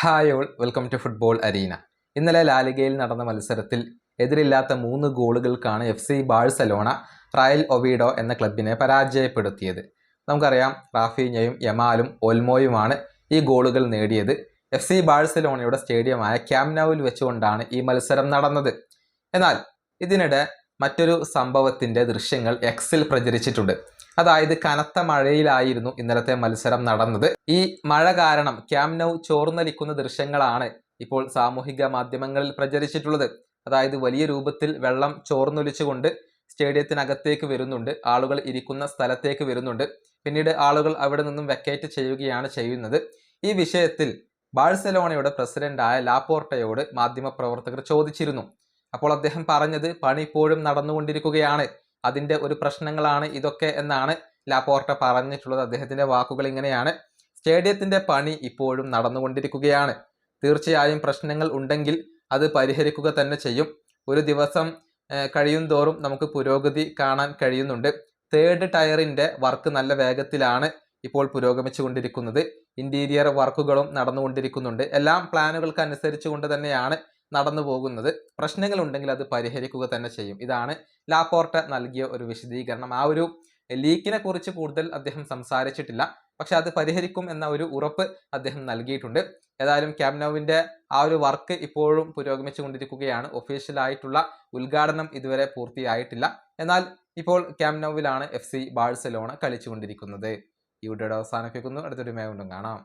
Hi all, welcome to football arena. ഇന്നലെ ലാലിഗയിൽ നടന്ന മത്സരത്തിൽ എതിരില്ലാത്ത 3 ഗോളുകൾക്കാണ് FC ബാഴ്സലോണ റയൽ ഒവീഡോ എന്ന ക്ലബിനെ പരാജയപ്പെടുത്തിയത്. നമുക്കറിയാം, റാഫീഞ്ഞയും യമാലും ഓൽമോയുമാണ് ഈ ഗോളുകൾ നേടിയത്. FC ബാഴ്സലോണയുടെ സ്റ്റേഡിയമായ ക്യാമ്പ് നൗവിൽ വെച്ചുകൊണ്ടാണ് ഈ മത്സരം നടന്നത്. എന്നാൽ ഇതിനിടെ മറ്റൊരു സംഭവത്തിൻ്റെ ദൃശ്യങ്ങൾ എക്സിൽ പ്രചരിച്ചിട്ടുണ്ട്. അതായത് കനത്ത മഴയിലായിരുന്നു ഇന്നലത്തെ മത്സരം നടന്നത്. ഈ മഴ കാരണം ക്യാമ്പ് നൗ ചോർന്നൊലിക്കുന്ന ദൃശ്യങ്ങളാണ് ഇപ്പോൾ സാമൂഹിക മാധ്യമങ്ങളിൽ പ്രചരിച്ചിട്ടുള്ളത്. അതായത് വലിയ രൂപത്തിൽ വെള്ളം ചോർന്നൊലിച്ചുകൊണ്ട് സ്റ്റേഡിയത്തിനകത്തേക്ക് വരുന്നുണ്ട്, ആളുകൾ ഇരിക്കുന്ന സ്ഥലത്തേക്ക് വരുന്നുണ്ട്. പിന്നീട് ആളുകൾ അവിടെ നിന്നും വെക്കേറ്റ് ചെയ്യുകയാണ് ചെയ്യുന്നത്. ഈ വിഷയത്തിൽ ബാഴ്സലോണയുടെ പ്രസിഡന്റായ ലാപോർട്ടയോട് മാധ്യമപ്രവർത്തകർ ചോദിച്ചിരുന്നു. അപ്പോൾ അദ്ദേഹം പറഞ്ഞത്, പണി ഇപ്പോഴും നടന്നുകൊണ്ടിരിക്കുകയാണ്, അതിൻ്റെ ഒരു പ്രശ്നങ്ങളാണ് ഇതൊക്കെ എന്നാണ് ലാപോർട്ട പറഞ്ഞിട്ടുള്ളത്. അദ്ദേഹത്തിൻ്റെ വാക്കുകൾ ഇങ്ങനെയാണ്: സ്റ്റേഡിയത്തിൻ്റെ പണി ഇപ്പോഴും നടന്നുകൊണ്ടിരിക്കുകയാണ്. തീർച്ചയായും പ്രശ്നങ്ങൾ ഉണ്ടെങ്കിൽ അത് പരിഹരിക്കുക തന്നെ ചെയ്യും. ഒരു ദിവസം കഴിയും തോറും നമുക്ക് പുരോഗതി കാണാൻ കഴിയുന്നുണ്ട്. 3rd ടയറിൻ്റെ വർക്ക് നല്ല വേഗത്തിലാണ് ഇപ്പോൾ പുരോഗമിച്ചു കൊണ്ടിരിക്കുന്നത്. ഇൻറ്റീരിയർ വർക്കുകളും നടന്നുകൊണ്ടിരിക്കുന്നുണ്ട്. എല്ലാം പ്ലാനുകൾക്ക് അനുസരിച്ചുകൊണ്ട് തന്നെയാണ് നടന്നു പോകുന്നത്. പ്രശ്നങ്ങൾ ഉണ്ടെങ്കിൽ അത് പരിഹരിക്കുക തന്നെ ചെയ്യും. ഇതാണ് ലാപോർട്ട നൽകിയ ഒരു വിശദീകരണം. ആ ഒരു ലീക്കിനെ കുറിച്ച് കൂടുതൽ അദ്ദേഹം സംസാരിച്ചിട്ടില്ല, പക്ഷെ അത് പരിഹരിക്കും എന്ന ഒരു ഉറപ്പ് അദ്ദേഹം നൽകിയിട്ടുണ്ട്. ഏതായാലും ക്യാമ്പ് നൗവിൻ്റെ ആ ഒരു വർക്ക് ഇപ്പോഴും പുരോഗമിച്ചു കൊണ്ടിരിക്കുകയാണ്. ഒഫീഷ്യലായിട്ടുള്ള ഉദ്ഘാടനം ഇതുവരെ പൂർത്തിയായിട്ടില്ല. എന്നാൽ ഇപ്പോൾ ക്യാമ്പ് നൗവിലാണ് FC ബാഴ്സലോണ കളിച്ചുകൊണ്ടിരിക്കുന്നത്. ഈ വീഡിയോയുടെ അവസാനിപ്പിക്കുന്നു. അടുത്തൊരു വീണ്ടും കാണാം.